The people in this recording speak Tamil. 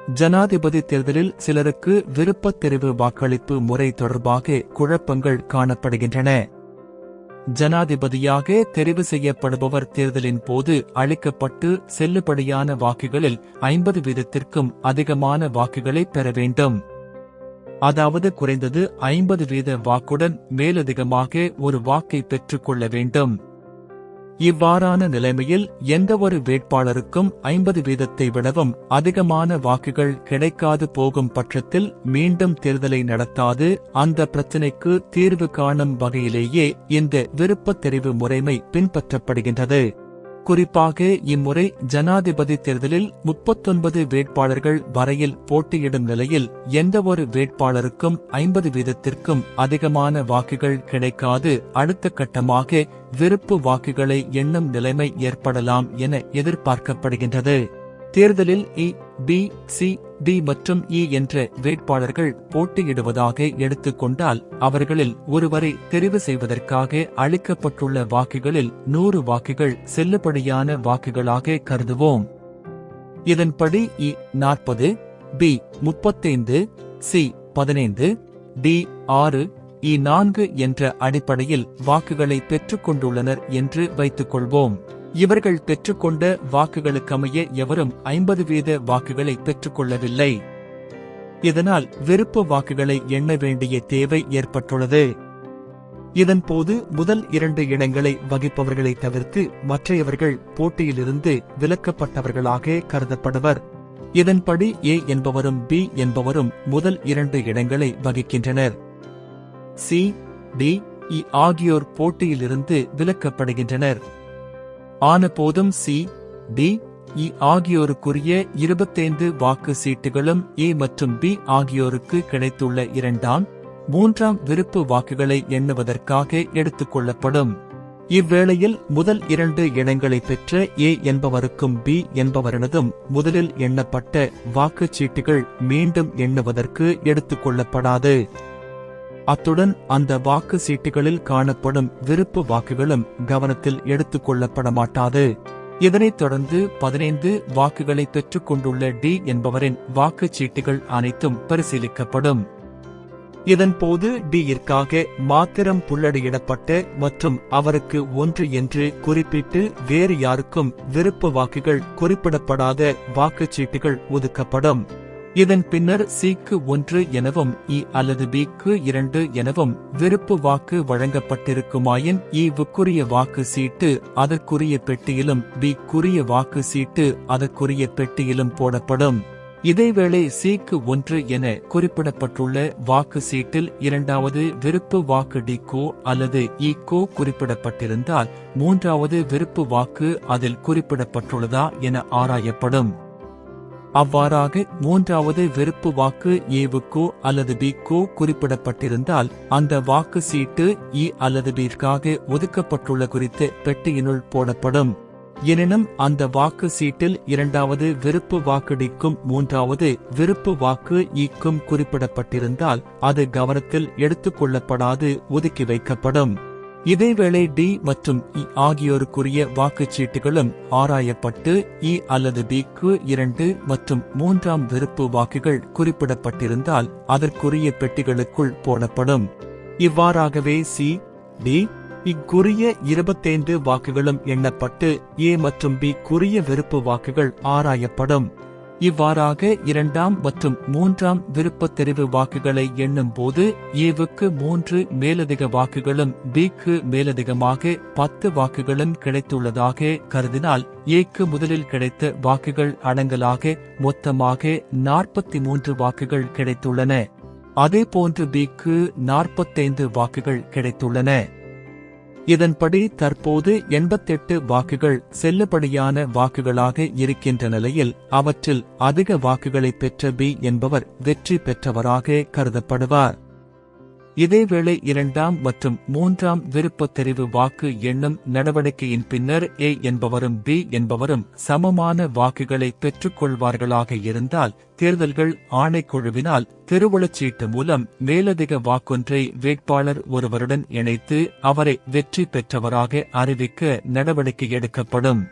ஜனாதிபதி தேர்தலில் சிலருக்கு விருப்பத் தெரிவு வாக்களிப்பு முறை தொடர்பாக குழப்பங்கள் காணப்படுகின்றன. ஜனாதிபதியாக தெரிவு செய்யப்படுபவர் தேர்தலின் போது அளிக்கப்பட்டு செல்லுபடியான வாக்குகளில் 50% அதிகமான வாக்குகளை பெற வேண்டும். அதாவது குறைந்தது 50% வாக்குடன் மேலதிகமாக ஒரு வாக்கை பெற்றுக் கொள்ள வேண்டும். இவ்வாறான நிலைமையில் எந்தவொரு வேட்பாளருக்கும் 50% விடவும் அதிகமான வாக்குகள் கிடைக்காது போகும் பட்சத்தில் மீண்டும் தேர்தலை நடத்தாது அந்த பிரச்சினைக்கு தீர்வு காணும் வகையிலேயே இந்த விருப்பத் தெரிவு முறைமை பின்பற்றப்படுகின்றது. குறிப்பாக இம்முறை ஜனாதிபதி தேர்தலில் 39 வேட்பாளர்கள் வரையில் போட்டியிடும் நிலையில் எந்தவொரு வேட்பாளருக்கும் 50%க்கும் அதிகமான வாக்குகள் கிடைக்காது அடுத்த கட்டமாக விருப்பு வாக்குகளை எண்ணும் நிலைமை ஏற்படலாம் என எதிர்பார்க்கப்படுகின்றது. தேர்தலில் இ, பி, சி, டி மற்றும் இ என்ற வேட்பாளர்கள் போட்டியிடுவதாக எடுத்துக்கொண்டால் அவர்களில் ஒருவரை தெரிவு செய்வதற்காக அளிக்கப்பட்டுள்ள வாக்குகளில் 100 வாக்குகள் செல்லுபடியான வாக்குகளாக கருதுவோம். இதன்படி இ 40, பி 35, சி 15, டி 6, இ 4 என்ற அடிப்படையில் வாக்குகளை பெற்றுக் கொண்டுள்ளனர் என்று வைத்துக் கொள்வோம். இவர்கள் பெற்றுக்கொண்ட வாக்குகளுக்கமைய எவரும் 50% வாக்குகளை பெற்றுக்கொள்ளவில்லை. இதனால் விருப்ப வாக்குகளை எண்ண வேண்டிய தேவை ஏற்பட்டுள்ளது. இதன்போது முதல் 2 இடங்களை வகிப்பவர்களை தவிர்த்து மற்றையவர்கள் போட்டியிலிருந்து விலக்கப்பட்டவர்களாக கருதப்படுவர். இதன்படி ஏ என்பவரும் பி என்பவரும் முதல் 2 இடங்களை வகிக்கின்றனர். சி, டி, இ ஆகியோர் போட்டியிலிருந்து விலக்கப்படுகின்றனர். ஆனபோதும் சி, டி, இ ஆகியோருக்குரிய 25 வாக்கு சீட்டுகளும் ஏ மற்றும் பி ஆகியோருக்கு கிடைத்துள்ள 2ஆம், 3ஆம் விருப்பு வாக்குகளை எண்ணுவதற்காக எடுத்துக் கொள்ளப்படும். இவ்வேளையில் முதல் 2 இடங்களை பெற்ற ஏ என்பவருக்கும் பி என்பவரினதும் முதலில் எண்ணப்பட்ட வாக்குச்சீட்டுகள் மீண்டும் எண்ணுவதற்கு எடுத்துக் கொள்ளப்படாது. அத்துடன் அந்த வாக்கு சீட்டுகளில் காணப்படும் விருப்பு வாக்குகளும் கவனத்தில் எடுத்துக் கொள்ளப்பட மாட்டாது. இதனைத் தொடர்ந்து 15 வாக்குகளை பெற்றுக் கொண்டுள்ள டி என்பவரின் வாக்குச்சீட்டுகள் அனைத்தும் பரிசீலிக்கப்படும். இதன்போது டியிற்காக மாத்திரம் புள்ளடியிடப்பட்ட மற்றும் அவருக்கு 1 என்று குறிப்பிட்டு வேறு யாருக்கும் விருப்ப வாக்குகள் குறிப்பிடப்படாத வாக்குச்சீட்டுகள் ஒதுக்கப்படும். இதன் பின்னர் சிக்கு 1 எனவும் இ அல்லது பிக்கு 2 எனவும் விருப்பு வாக்கு வழங்கப்பட்டிருக்குமாயின் இவுக்குரிய வாக்கு சீட்டு அதற்குரிய பெட்டியிலும் பிக்குரிய வாக்கு சீட்டு அதற்குரிய பெட்டியிலும் போடப்படும். இதேவேளை சிக்கு 1 என குறிப்பிடப்பட்டுள்ள வாக்கு சீட்டில் 2வது விருப்பு வாக்கு டிக்கோ அல்லது இக்கோ குறிப்பிடப்பட்டிருந்தால் 3வது விருப்பு வாக்கு அதில் குறிப்பிடப்பட்டுள்ளதா என ஆராயப்படும். அவ்வாறாக 3வது விருப்பு வாக்கு ஏவுக்கோ அல்லது பிக்கோ குறிப்பிடப்பட்டிருந்தால் அந்த வாக்கு சீட்டு இ அல்லது பிற்காக ஒதுக்கப்பட்டுள்ள குறித்த பெட்டியினுள் போடப்படும். எனினும் அந்த வாக்கு சீட்டில் 2வது விருப்பு வாக்கு டிக்கும் 3வது விருப்பு வாக்கு ஈக்கும் குறிப்பிடப்பட்டிருந்தால் அது கவனத்தில் எடுத்துக் கொள்ளப்படாது ஒதுக்கி வைக்கப்படும். இதேவேளை டி மற்றும் இ ஆகியோருக்குரிய வாக்குச்சீட்டுகளும் ஆராயப்பட்டு இ அல்லது பிக்கு 2 மற்றும் 3ஆம் விருப்பு வாக்குகள் குறிப்பிடப்பட்டிருந்தால் அதற்குரிய பெட்டிகளுக்குள் போடப்படும். இவ்வாறாகவே சி, டி, இக்குரிய 25 வாக்குகளும் எண்ணப்பட்டு ஏ மற்றும் பி குரிய விருப்பு வாக்குகள் ஆராயப்படும். இவ்வாறாக 2ஆம் மற்றும் 3ஆம் விருப்பத் தெரிவு வாக்குகளை எண்ணும் போது ஏவுக்கு 3 மேலதிக வாக்குகளும் பிக்கு மேலதிகமாக 10 வாக்குகளும் கிடைத்துள்ளதாக கருதினால் ஏக்கு முதலில் கிடைத்த வாக்குகள் அடங்கலாக மொத்தமாக 43 வாக்குகள் கிடைத்துள்ளன. அதேபோன்று பிக்கு 45 வாக்குகள் கிடைத்துள்ளன. இதன்படி தற்போது 88 வாக்குகள் செல்லுபடியான வாக்குகளாக இருக்கின்ற நிலையில் அவற்றில் அதிக வாக்குகளை பெற்ற பி என்பவர் வெற்றி பெற்றவராக கருதப்படுவார். இதேவேளை 2ஆம் மற்றும் 3ஆம் விருப்பத் தெரிவு வாக்கு எண்ணும் நடவடிக்கையின் பின்னர் ஏ என்பவரும் பி என்பவரும் சமமான வாக்குகளை பெற்றுக் கொள்வார்களாக இருந்தால் தேர்தல்கள் ஆணைக்குழுவினால் திருவுளச்சீட்டு மூலம் மேலதிக வாக்கொன்றை வேட்பாளர் ஒருவருடன் இணைத்து அவரை வெற்றி பெற்றவராக அறிவிக்க நடவடிக்கை எடுக்கப்படும்.